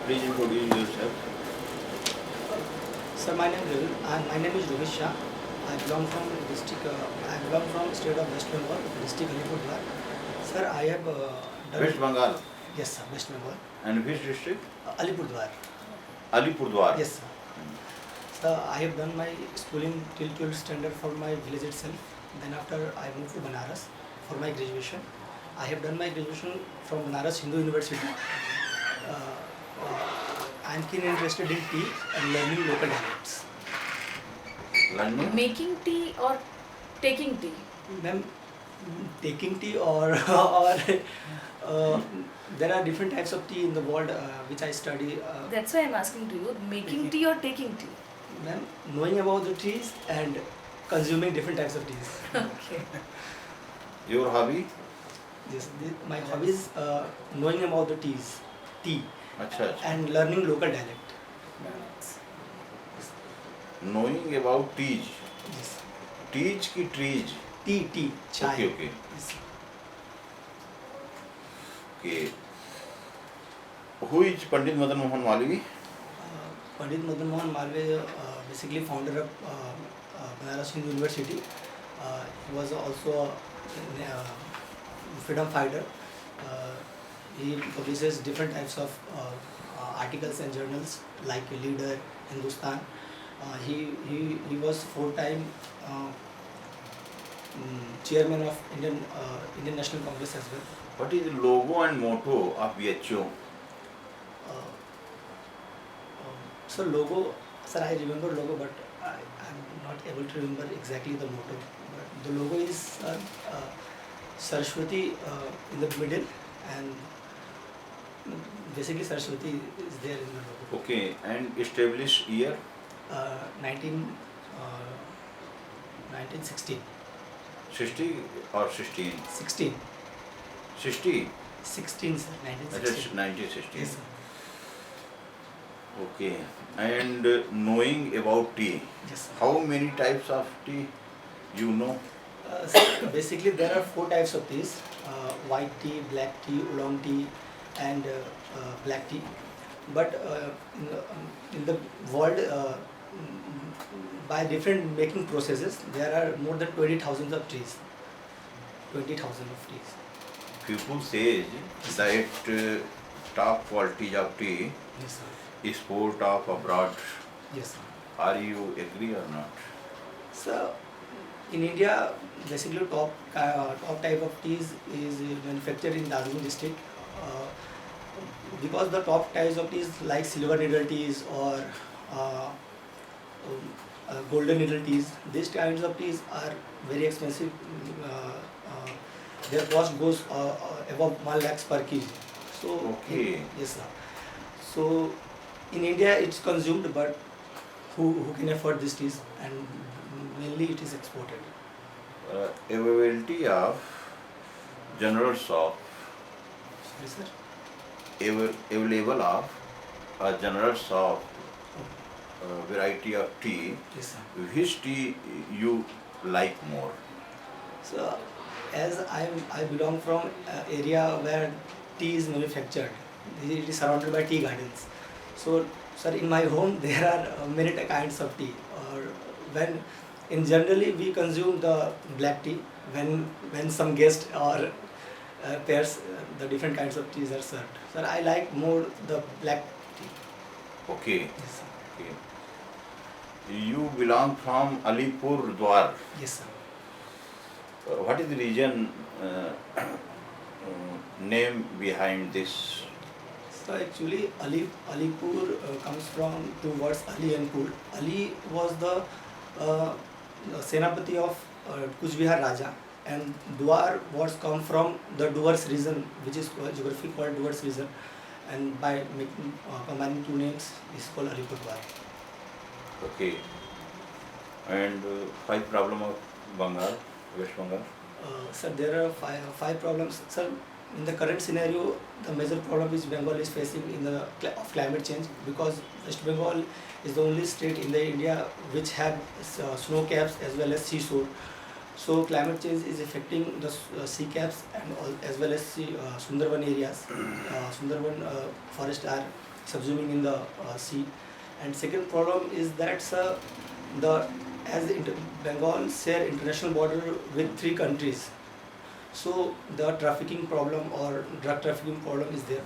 Please introduce yourself. Sir, my name is Rohit Shah. I belong from district. I belong from state of West Bengal, district Alipurduar. Sir, I have done. West Bengal. Yes, sir, West Bengal. And which district? Alipurduar. Alipurduar. Yes, sir. Sir, I have done my schooling till 12th standard for my village itself. Then after I moved to Banaras for my graduation. I have done my graduation from Banaras Hindu University. I am keen interested in tea and learning local dialects. Learning? Making tea or taking tea? Ma'am, taking tea or there are different types of tea in the world which I study. That's why I'm asking to you, making tea or taking tea? Ma'am, knowing about the teas and consuming different types of teas. Okay. Your hobby? Yes, my hobby is knowing about the tea, Acha, acha. and learning local dialect. Knowing about teach. Yes. Teach ki trees. Tea, chai. Okay. Yes. Okay. Who is Pandit Madan Mohan Malvi? Pandit Madan Mohan Malviya, basically founder of Banaras Hindu University. He was also a freedom fighter. He publishes different types of articles and journals like Leader, Hindustan. He was 4-time chairman of Indian National Congress as well. What is the logo and motto of BHO? So logo, sir, I remember logo, but I'm not able to remember exactly the motto. But the logo is Saraswati in the middle, and basically Saraswati is there in the logo. Okay, and established year? 1916. 60 or 16? 16. 60? 16, sir. That is 1916. 1960. Yes, sir. Okay, and knowing about tea. Yes, sir. How many types of tea you know? So basically, there are 4 types of teas: white tea, black tea, oolong tea, and black tea. But in the world, by different making processes, there are more than 20,000 of teas. 20,000 of teas. People say that top quality of tea Yes, sir. is export of abroad. Yes, sir. Are you agree or not? So in India, basically top type of teas is manufactured in Darjeeling district. Because the top types of teas like silver needle teas or golden needle teas, these kinds of teas are very expensive. Their cost goes above 1 lakhs per kg. So Okay. yes, sir. So in India it's consumed, but who can afford these teas, and mainly it is exported. Availability of general shop, Sorry, sir. available of a general shop variety of tea. Yes, sir. Which tea you like more? So, as I belong from area where tea is manufactured, it is surrounded by tea gardens. So, sir, in my home there are many kinds of tea. In generally we consume the black tea when some guest or pairs, the different kinds of teas are served. Sir, I like more the black tea. Okay. Yes, sir. Okay. You belong from Alipurduar. Yes, sir. What is the region name behind this? So actually, Alipur comes from 2 words, Ali and Pur. Ali was the Senapati of Kuch Bihar Raja, and Duar words come from the Duars region, which is geography called Duars region, and by making combining 2 names is called Alipurduar. Okay. And five problem of Bengal, West Bengal. Sir, there are five problems. Sir, in the current scenario, the major problem is Bengal is facing in the of climate change, because West Bengal is the only state in the India which have snow caps as well as seashore. So climate change is affecting the sea caps and as well as Sundarban areas. Sundarban forests are subsuming in the sea. And second problem is that the as Bengal share international border with 3 countries, so the trafficking problem or drug trafficking problem is there.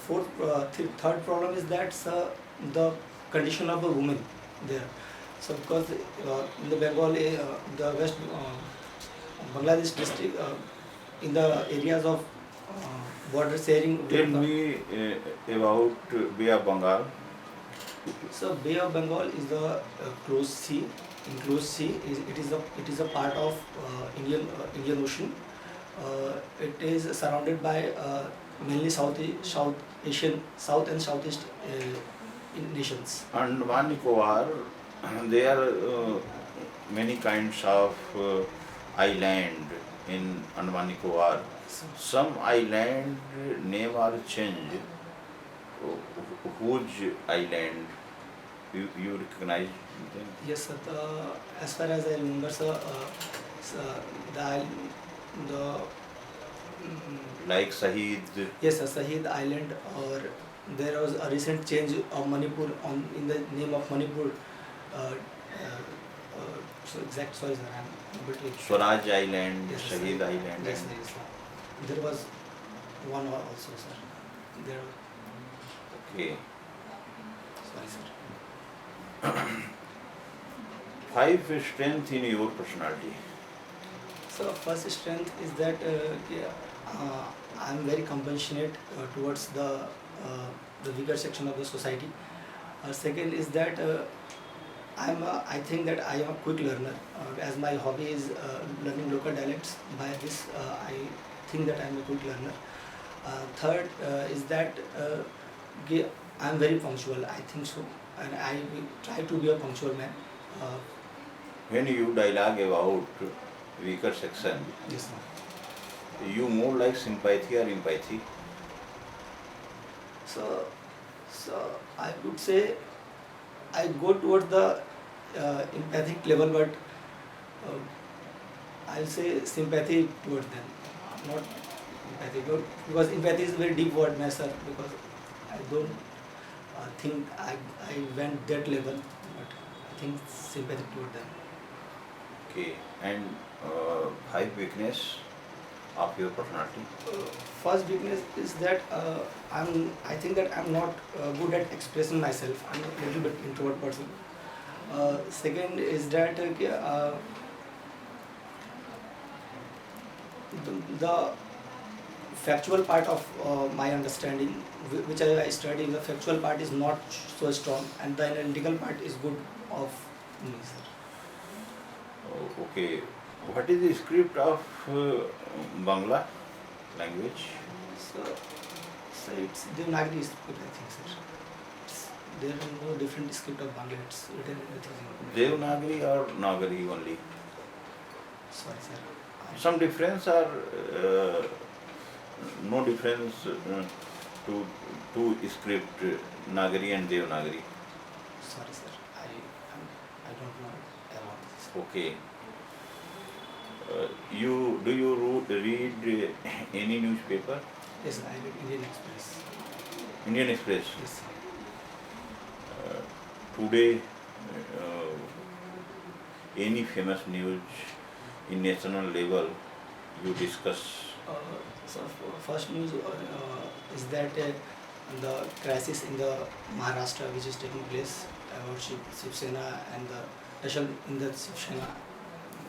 Third problem is that the condition of the women there. So because in the Bengal, the West Bangladesh district, in the areas of border sharing. Tell me about Bay of Bengal. So Bay of Bengal is the closed sea. Enclosed sea. It is a part of Indian Ocean. It is surrounded by mainly South Asian, South and Southeast nations. Andaman Nicobar, there are many kinds of island in Andaman Nicobar. Some island name are changed. Which island you recognize them? Yes, sir. As far as I remember, sir, the Like Sahid. yes, sir, Sahid Island, or there was a recent change of Manipur in the name of Manipur. So exact choice, sir. I'm able to. Swaraj Island, Yes, sir. Shahid Island. Yes, sir, yes, sir. There was one also, sir. There. Okay. Sorry, sir. 5 strengths in your personality. So first strength is that I'm very compassionate towards the weaker section of the society. Second is that I think that I am a quick learner. As my hobby is learning local dialects, by this I think that I am a quick learner. Third is that I am very punctual. I think so, and I will try to be a punctual man. When you dialogue about weaker section, Yes, sir. you more like sympathy or empathy? So I would say I go towards the empathic level, but I'll say sympathy towards them, not empathy. Because empathy is a very deep word, sir. Because I don't think I went that level, but I think sympathy toward them. Okay. And 5 weakness of your personality? First weakness is that I think that I'm not good at expressing myself. I'm a little bit introvert person. Second is that the factual part of my understanding, which I study, the factual part is not so strong, and the analytical part is good of me, sir. Okay. What is the script of Bangla language? So it's Devanagari script, I think, sir. There is no different script of Bangla. It's written everything. Devanagari or Nagari only? Sorry, sir. Some difference or no difference to two script, Nagari and Devanagari? Sorry, sir. I don't know about this. Okay. Do you read any newspaper? Yes, I read Indian Express. Indian Express. Yes, sir. Today, any famous news in national level you discuss? So first news is that the crisis in the Maharashtra, which is taking place about Shiv Sena and the tension in the Shiv Sena,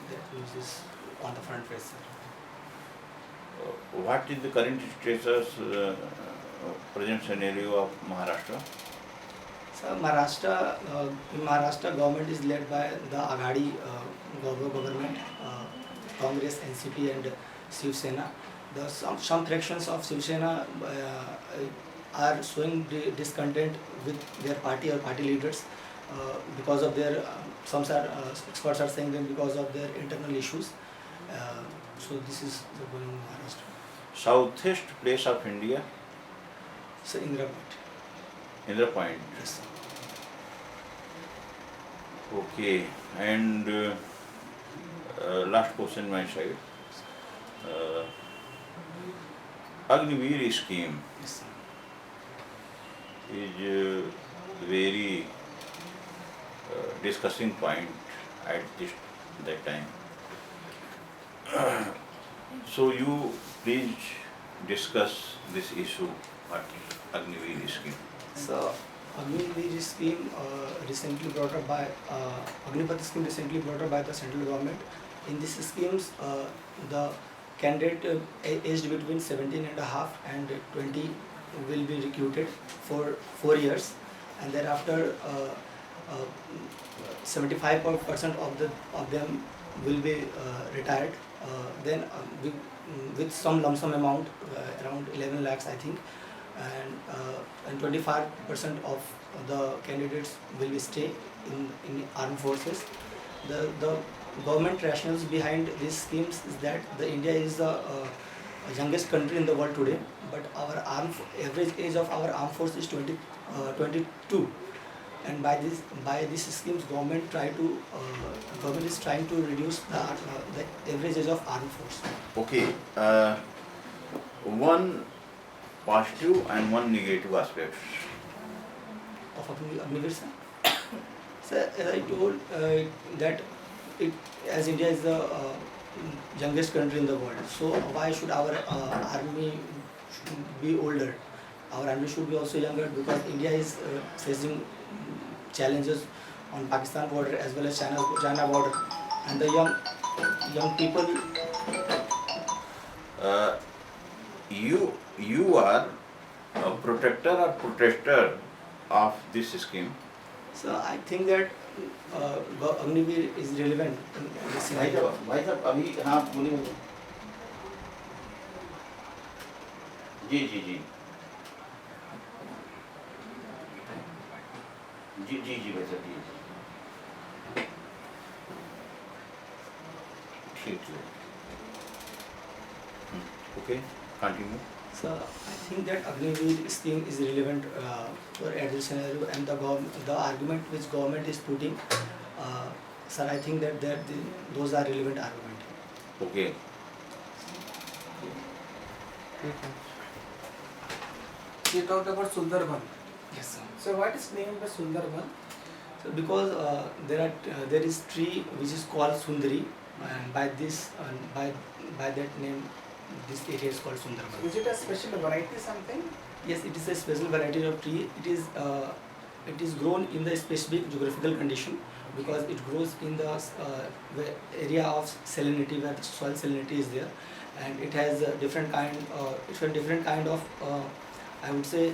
that news is on the front page, sir. What is the current status, present scenario of Maharashtra? So Maharashtra government is led by the Aghadi government, Congress, NCP and Shiv Sena. Some fractions of Shiv Sena are showing discontent with their party or party leaders because of their, some experts are saying them because of their internal issues. So this is the going in Maharashtra. Southeast place of India? So Indira Point. Indira Point. Yes, sir. Okay. And last question my side. Agniveer scheme. Yes, sir. is a very discussing point at that time. So you please discuss this issue at Agniveer scheme. So, Agniveer scheme recently brought up by Agnipath scheme recently brought up by the central government. In this schemes, the candidate aged between 17 and a half and 20 will be recruited for 4 years, and thereafter 75% of them will be retired. Then with some lump sum amount, around 11 lakhs, I think, and 25% of the candidates will be stay in armed forces. The government rationales behind these schemes is that the India is the youngest country in the world today, but our average age of our armed force is 22, and by these schemes, government is trying to reduce the average age of armed force. Okay, one positive and one negative aspect. Of Agniveer, sir. Sir, as I told that as India is the youngest country in the world, so why should our army be older? Our army should be also younger, because India is facing challenges on Pakistan border as well as China border, and the young people. You are a protector or protester of this scheme. So I think that Agniveer is relevant in this scenario. भाई साहब अभी हाँ बोलिए जी जी जी जी जी जी भाई साहब जी ठीक है. Okay, continue. So I think that Agniveer scheme is relevant for this scenario, and the argument which government is putting, sir, I think that those are relevant argument. Okay. You talked about Sundarban. Yes, sir. So what is named as Sundarban? So because there is tree which is called Sundari, and by that name, this area is called Sundarban. Is it a special variety something? Yes, it is a special variety of tree. It is grown in the specific geographical condition, because it grows in the area of salinity, where the soil salinity is there, and it has a different kind of I would say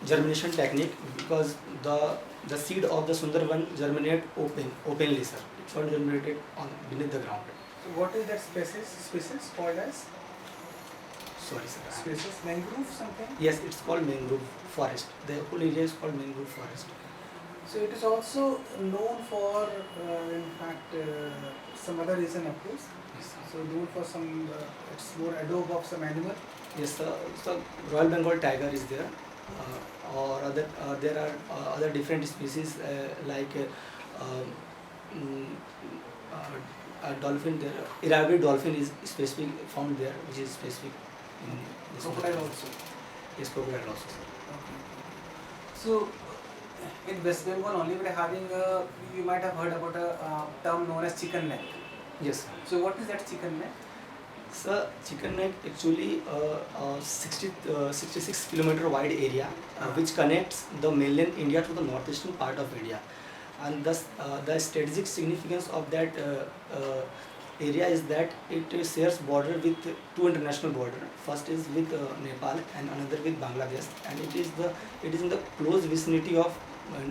germination technique, because the seed of the Sundarban germinate openly, sir. It's not germinated beneath the ground. So what is that species called as? Sorry, sir. Species mangrove something? Yes, it's called mangrove forest. The whole area is called mangrove forest. So it is also known for, in fact, some other reason of course. Yes, sir. So known for some, it's more adobe of some animal. Yes, sir. So Royal Bengal tiger is there, or there are other different species like a dolphin. There, Irrawaddy dolphin is specific found there, which is specific in this. Crocodile also. Yes, crocodile also, sir. Okay. So in West Bengal only we are having a, you might have heard about a term known as chicken neck. Yes, sir. So what is that chicken neck? Sir, chicken neck actually 66 kilometer wide area which connects the mainland India to the northeastern part of India, and thus the strategic significance of that area is that it shares border with two international borders. First is with Nepal and another with Bangladesh, and it is in the close vicinity of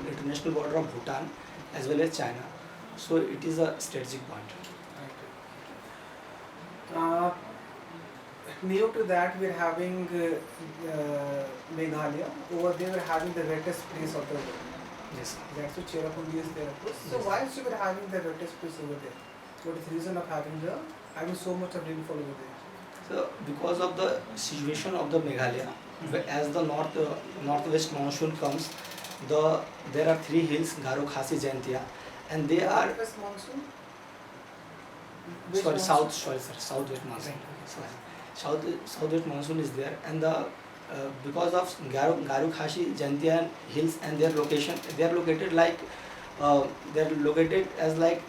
international border of Bhutan as well as China. So it is a strategic point. Near to that we are having Meghalaya. Over there we are having the wettest place of the world. Yes, sir. That's why Cherrapunji is there. Of course. So Yes. why should we are having the wettest place over there? What is the reason of having so much of rainfall over there? So because of the situation of the Meghalaya, as the northwest monsoon comes, there are three hills, Garo, Khasi, Jaintia, and they are Northwest monsoon? southwest monsoon. Right. Sorry, southwest monsoon is there, and the because of Garu Khashi, Jantian hills and their location, they are located like they are located as like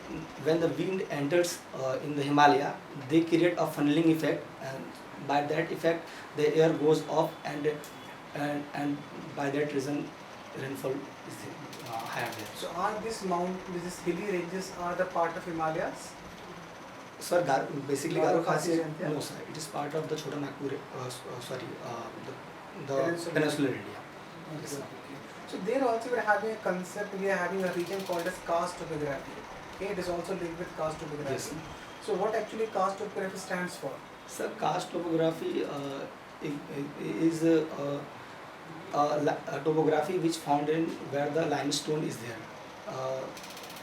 when the wind enters in the Himalaya, they create a funneling effect, and by that effect the air goes off, and by that reason rainfall is higher there. So are these hilly ranges are the part of Himalayas? Sir, basically Garu Garu Khasi Khasi, Jantian? no sir, it is part of the Chota Nagpur, the peninsular India. Okay, Yes, sir. okay. So there also we are having a concept, we are having a region called as karst topography. Okay, it is also linked with karst topography. Yes, sir. So what actually karst topography stands for? Sir, karst topography is a topography which found in where the limestone is there.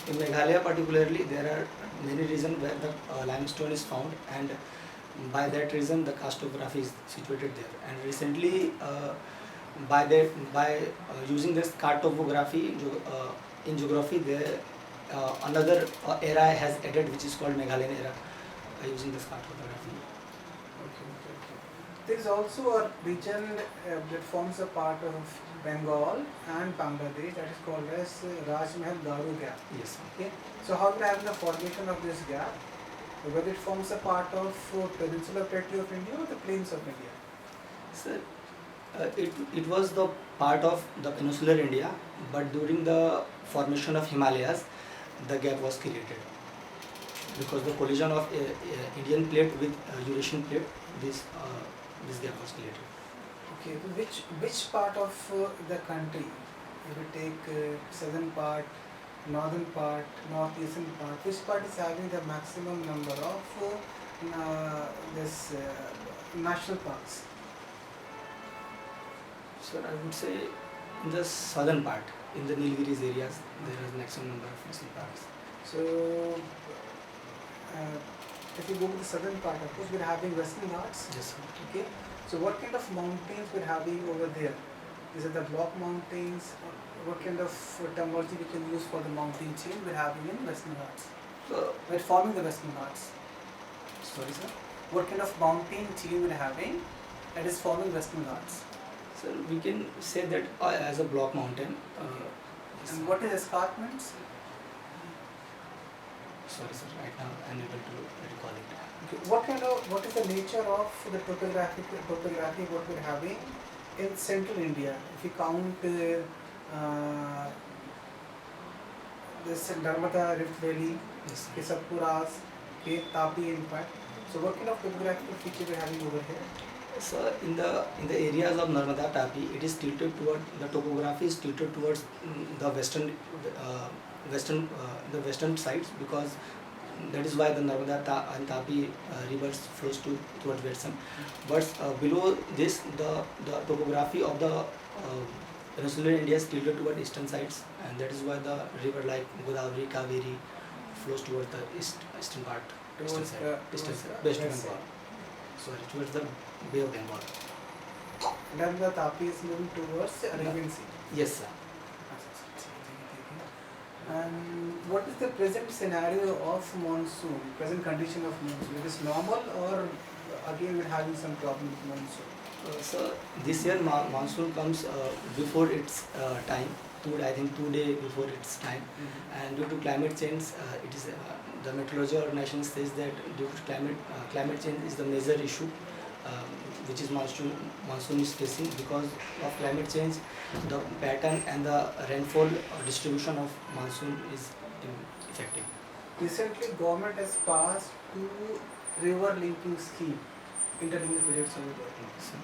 In Meghalaya particularly, there are many regions where the limestone is found, and by that reason the karst topography is situated there. And recently, by using this karst topography in geography, there another era has added, which is called Meghalayan era, using this karst topography. There is also a region that forms a part of Bengal and Bangladesh that is called as Rajmahal Garu Gap. Yes, sir. Okay, so how we have the formation of this gap? Whether it forms a part of peninsular plateau of India or the plains of India? Sir, it was the part of the peninsular India, but during the formation of Himalayas, the gap was created because the collision of Indian plate with Eurasian plate, this gap was created. Okay, so which part of the country, if we take southern part, northern part, northeastern part, which part is having the maximum number of national parks? Sir, I would say in the southern part, in the Nilgiris areas, there is maximum number of national parks. So, if you go to the southern part, of course, we're having Western Ghats. Yes, sir. Okay. So, what kind of mountains we're having over there? Is it the block mountains? Or what kind of terminology we can use for the mountain chain we're having in Western Ghats? So, We're forming the Western Ghats. sorry, sir. What kind of mountain chain we're having that is forming Western Ghats? Sir, we can say that as a block mountain. Yes, And sir. what is escarpments? Sorry, sir. Right now, I'm unable to recall it. Okay. What is the nature of the topography what we're having in central India? If you count this Narmada Rift Valley, Yes, sir. Satpuras, Tapi in fact. So what kind of topographical feature we're having over here? So in the areas of Narmada Tapi, it is tilted toward the topography is tilted towards the western sides, because that is why the Narmada and Tapi rivers flows towards western. But below this, the topography of the peninsular India is tilted toward eastern sides, and that is why the river like Godavari, Kaveri flows towards the eastern part, eastern Towards side, the- eastern towards side, the West west Bengal. side. Sorry, towards the Bay of Bengal. Narmada Tapi is moving towards the Arabian Sea. Yes, sir. And what is the present scenario of monsoon, present condition of monsoon? It is normal, or again we're having some problem with monsoon? So this year monsoon comes before its time. I think 2 days before its time, and due to climate change, it is the meteorology organization says that due to climate change is the major issue which is monsoon is facing. Because of climate change, the pattern and the rainfall distribution of monsoon is effective. Recently, government has passed 2 river linking scheme, interlinking projects over there. So,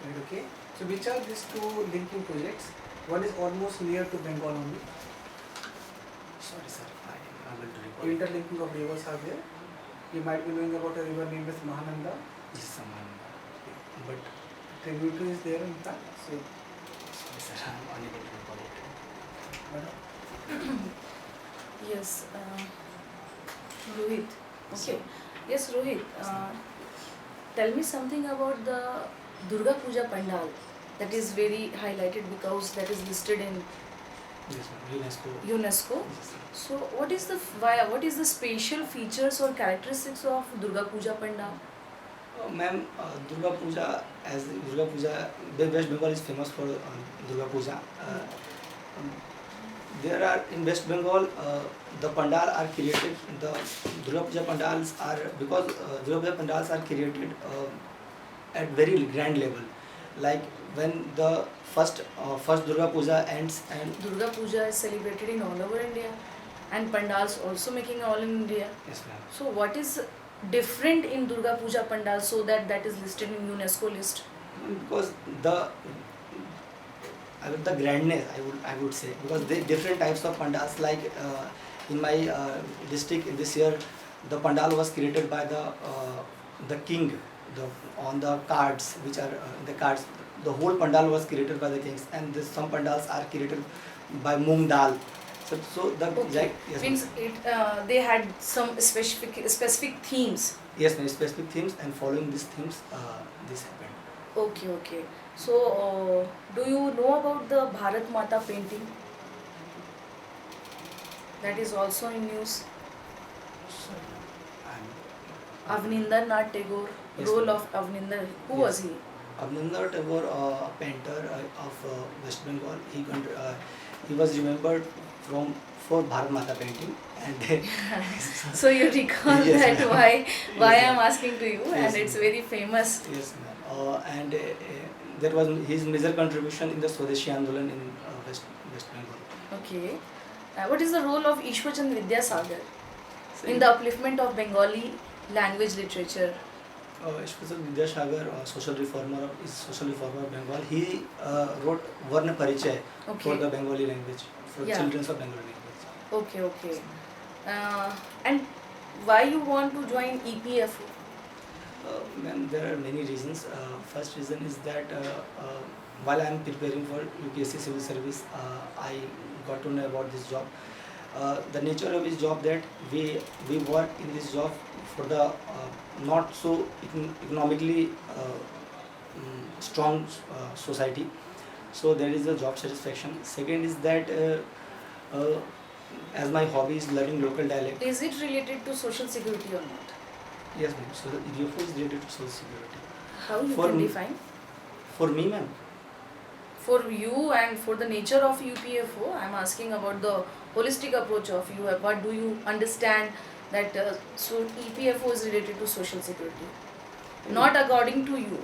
Right, okay. So which are these 2 linking projects? One is almost near to Bengal only. sorry, sir, I am unable to recall. Interlinking of rivers are there. You might be knowing about a river named as Mahananda. This is someone, but Tributary is there in fact. So, sorry, sir, I am unable to recall it. madam. Yes, Rohit. Okay. Yes, Rohit. Tell me something about the Durga Puja Pandal that is very highlighted because that is listed in Yes, ma'am. UNESCO. UNESCO. Yes, sir. So, what is the special features or characteristics of Durga Puja Pandal? Ma'am, Durga Puja, as Durga Puja, West Bengal is famous for Durga Puja. Um, there are in West Bengal, the pandal are created. The Durga Puja pandals are because Durga Puja pandals are created at very grand level. Like when the first Durga Puja ends and Durga Puja is celebrated in all over India, and pandals also making all in India. yes, ma'am. So what is different in Durga Puja pandal so that that is listed in UNESCO list? Because the the grandness I would say, because they different types of pandals, like in my district this year the pandal was created by the king, the on the cards which are the cards, the whole pandal was created by the kings, and some pandals are created by moong dal. So the Okay. yes, Means it they had some specific themes. yes, ma'am, specific themes, and following these themes this happened. Okay, okay. So do you know about the Bharat Mata painting? That is also in news. So, I'm Avninder Nath Tagore, Yes, role ma'am. of Avninder. Who Yes. was he? Abhinandan Tagore, a painter of West Bengal, he was remembered for Bharat Mata painting, and So you recall Yes, that ma'am. why Yes, I'm ma'am. asking to you, Yes, and it's ma'am. very famous. yes, ma'am. And there was his major contribution in the Swadeshi Andolan in West Bengal. Okay. What is the role of Ishwarchand Vidyasagar in the upliftment of Bengali language literature? Ishwar Vidyasagar, social reformer of Bengal. He wrote Varna Parichaya Okay. for the Bengali language, for Yeah. children of Bengali language. Okay, okay. And why you want to join EPFO? Ma'am, there are many reasons. First reason is that while I am preparing for UPSC civil service, I got to know about this job. The nature of this job, that we work in this job for the not so economically strong society. So there is a job satisfaction. Second is that uh, as my hobby is learning local dialect. Is it related to social security or not? Yes, ma'am. So the UFO is related to social security. How you For can me- define? For me, ma'am. For you and for the nature of UPFO, I'm asking about the holistic approach of you. What do you understand that so EPFO is related to social security? Not according to you.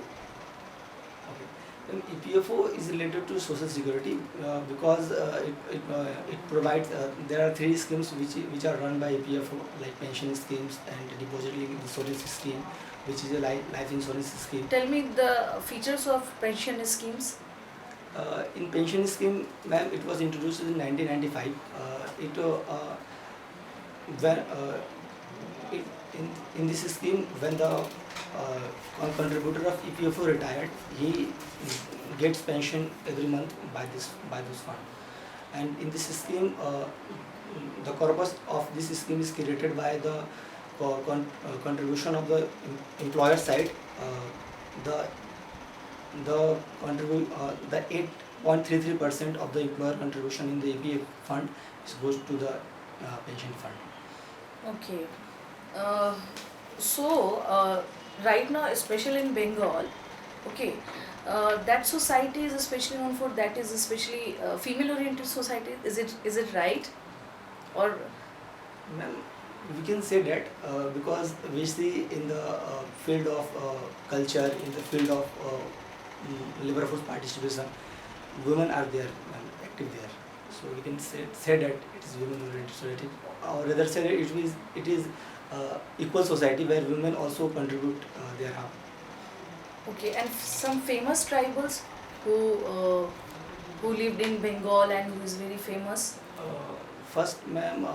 Okay. Then EPFO is related to social security because it provides. There are three schemes which are run by EPFO, like pension schemes and deposit linked insurance scheme, which is a life insurance scheme. Tell me the features of pension schemes. In pension scheme, ma'am, it was introduced in 1995. In this scheme, when the contributor of EPFO retired, he gets pension every month by this fund. And in this scheme, the corpus of this scheme is created by the contribution of the employer side. The 8.33% of the employer contribution in the EPF fund goes to the pension fund. Okay. So right now, especially in Bengal, okay, that society is especially known for that is especially female-oriented society. Is it right? Or Ma'am, we can say that because we see in the field of culture, in the field of labor force participation, women are there, active there. So we can say that it is women-oriented society, or rather say that it is equal society where women also contribute their half. okay, and some famous tribals who lived in Bengal and who is very famous. First, ma'am,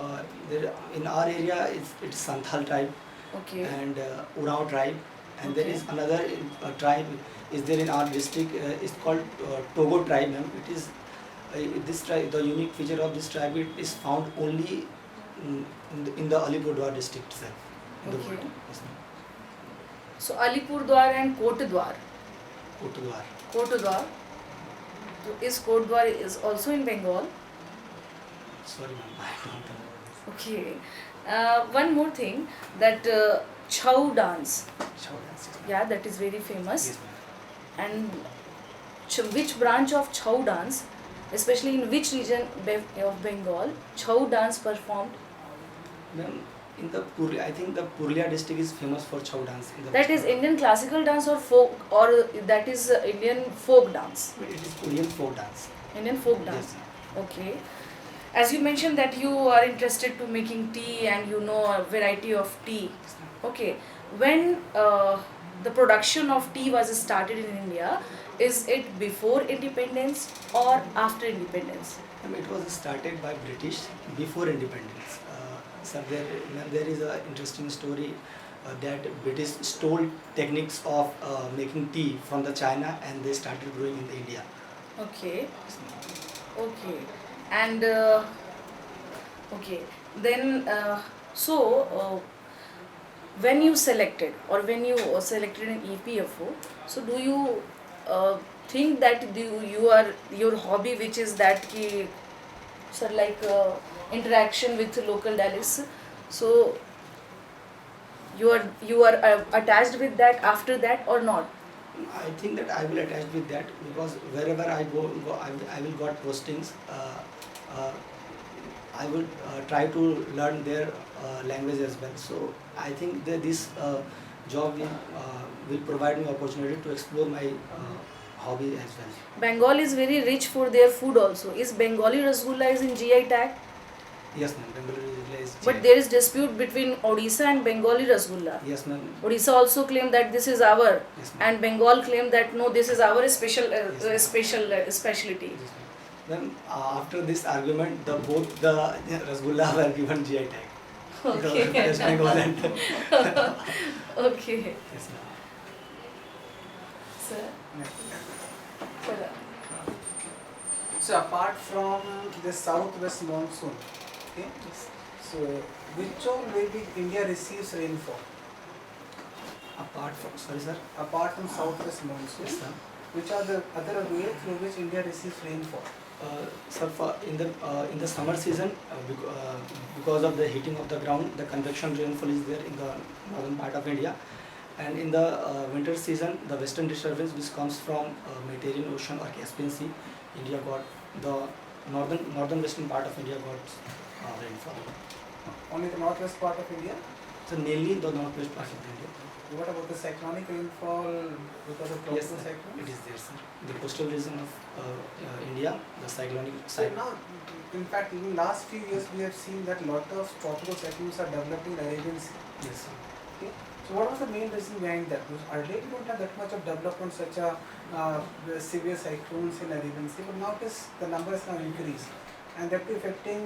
there in our area it's Santhal tribe Okay. and Urao tribe, and there Okay. is another tribe is there in our district. It's called Togo tribe, ma'am. It is this tribe. The unique feature of this tribe, it is found only in the Alipurduar district itself. In the Okay. world. Yes, ma'am. So Alipurduar and Kotdwar. Kotudwar. Kotdwar. So is Kotdwar is also in Bengal? Sorry, ma'am. I don't know. Okay. One more thing that Chhau dance. Chhau dance. Yes, ma'am. Yeah, that is very famous. Yes, ma'am. And which branch of Chhau dance, especially in which region of Bengal, Chhau dance performed? Ma'am, in the Purulia, I think the Purulia district is famous for Chhau dance. In the That West is Bengal. Indian classical dance or folk, or that is Indian folk dance? It is Korean folk dance. Indian folk Yes, dance. ma'am. Okay. As you mentioned that you are interested to making tea and you know a variety of tea. Yes, ma'am. Okay. When the production of tea was started in India, is it before independence or after independence? It was started by British before independence. So there is an interesting story that British stole techniques of making tea from the China and they started growing in the India. Okay. Okay. And okay. Then when you selected or when you selected an EPFO, so do you think that you are your hobby, which is that ki, sir, like interaction with local dialects, so you are attached with that after that or not? I think that I will attach with that because wherever I go I will got postings. I will try to learn their language as well. So I think that this job will provide me opportunity to explore my hobby as well. Bengal is very rich for their food also. Is Bengali Rasgulla is in GI tag? Yes, ma'am. Bengali is But there is dispute between Odisha and Bengali Rasgulla. yes, ma'am. Odisha also claim that this is our, Yes, ma'am. and Bengal claim that no, this is our specialty. Yes, ma'am. Then after this argument, both the rasgulla were given GI tag. Okay. West Bengal and Okay. yes, ma'am. Sir. Sir. So apart from the southwest monsoon, okay, so which all way India receives rainfall? Apart from sorry, sir. Apart from southwest monsoon, Yes, sir. which are the other ways through which India receives rainfall? Sir, in the summer season, because of the heating of the ground, the convection rainfall is there in the northern part of India, and in the winter season, the western disturbance which comes from Mediterranean Ocean or Caspian Sea, India got the northern western part of India got rainfall. Only the northwest part of India? So mainly the northwest part of India. What about the cyclonic rainfall because of Yes, tropical sir. cyclones? It is there, sir. The coastal region of India, the cyclonic So now, in fact, even last few years we have seen that lot of tropical cyclones are developing in Arabian Sea. yes, sir. Okay. So what was the main reason behind that? Because earlier we don't have that much of development, such a severe cyclones in Arabian Sea, but now the number has now increased, and that is affecting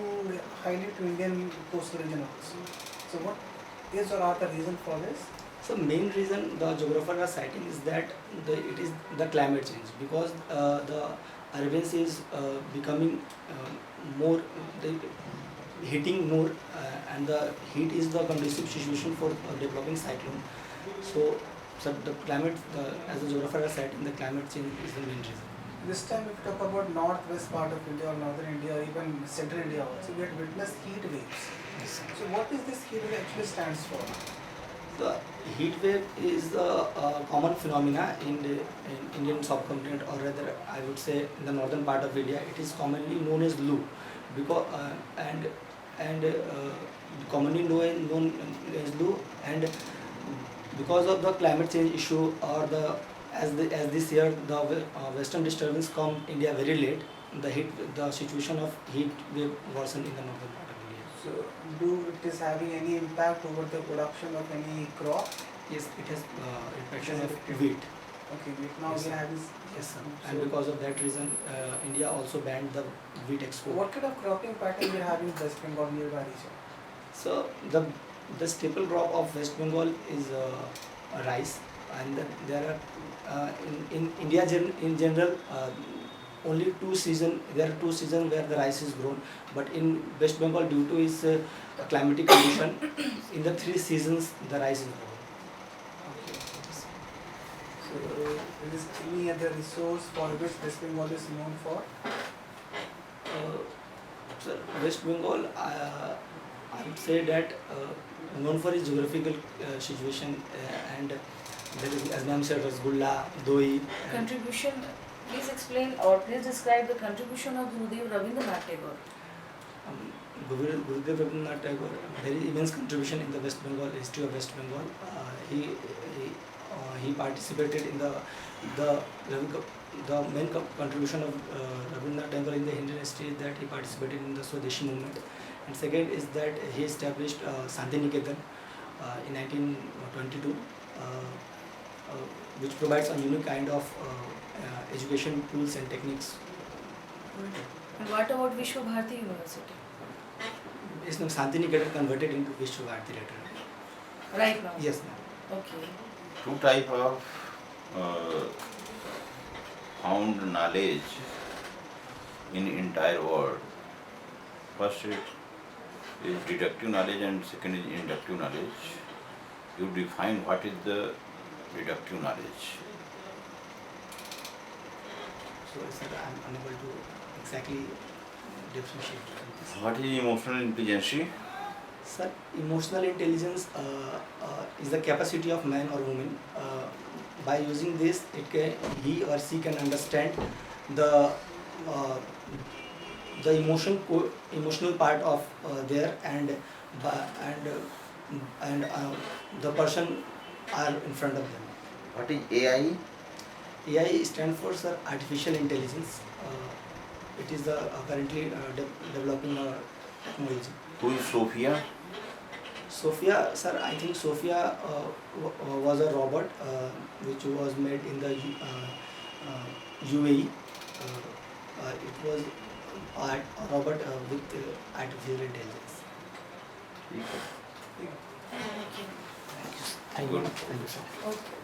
highly to Indian coastal region also. So what is or are the reason for this? So main reason the geographers are citing is that it is the climate change because the Arabian Sea is becoming more heating more and the heat is the conducive situation for developing cyclone. So the climate as the geographer has citing, the climate change is the main reason. This time if we talk about northwest part of India or northern India or even central India also, we had witnessed heat waves. Yes, sir. So what is this heat wave actually stands for? The heat wave is a common phenomena in the Indian subcontinent, or rather I would say in the northern part of India. It is commonly known as Lu, because commonly known as Lu, and because of the climate change issue or as this year the western disturbance come India very late, the situation of heat wave worsened in the northern part of India. So do it is having any impact over the production of any crop? Yes, it has infection of wheat. Okay, now Yes, we sir. have this. Yes, sir. So And because of that reason, India also banned the wheat export. what kind of cropping pattern we are having in West Bengal nearby region? So the staple crop of West Bengal is rice, and there are in India in general only two seasons. There are 2 seasons where the rice is grown, but in West Bengal due to its climatic condition, in the 3 seasons the rice is grown. Okay. So there is any other resource for which West Bengal is known for? So West Bengal, I would say that known for its geographical situation and there is, as ma'am said, Rasgulla, Doi. Contribution, please explain or please describe the contribution of Gurudev Rabindranath Tagore. Gurudev Rabindranath Tagore, very immense contribution in the West Bengal, history of West Bengal. He participated in the main contribution of Rabindranath Tagore in the Indian history is that he participated in the Swadeshi movement, and second is that he established Shantiniketan in 1922, which provides a unique kind of education tools and techniques. And what about Vishwa Bharati University? Yes, ma'am. Shantiniketan converted into Vishwa Bharati later. Right now? Yes, ma'am. Okay. Two type of found knowledge in entire world. First is deductive knowledge and second is inductive knowledge. You define what is the deductive knowledge. So, sir, I am unable to exactly differentiate this. What is emotional intelligence? Sir, emotional intelligence is the capacity of man or woman. By using this, he or she can understand the emotional part of there and the person are in front of them. What is AI? AI stands for, sir, artificial intelligence. It is the currently developing technology. Who is Sophia? Sophia, sir, I think Sophia was a robot which was made in the UAE. It was a robot with artificial intelligence. Thank you. Thank you, sir. Okay.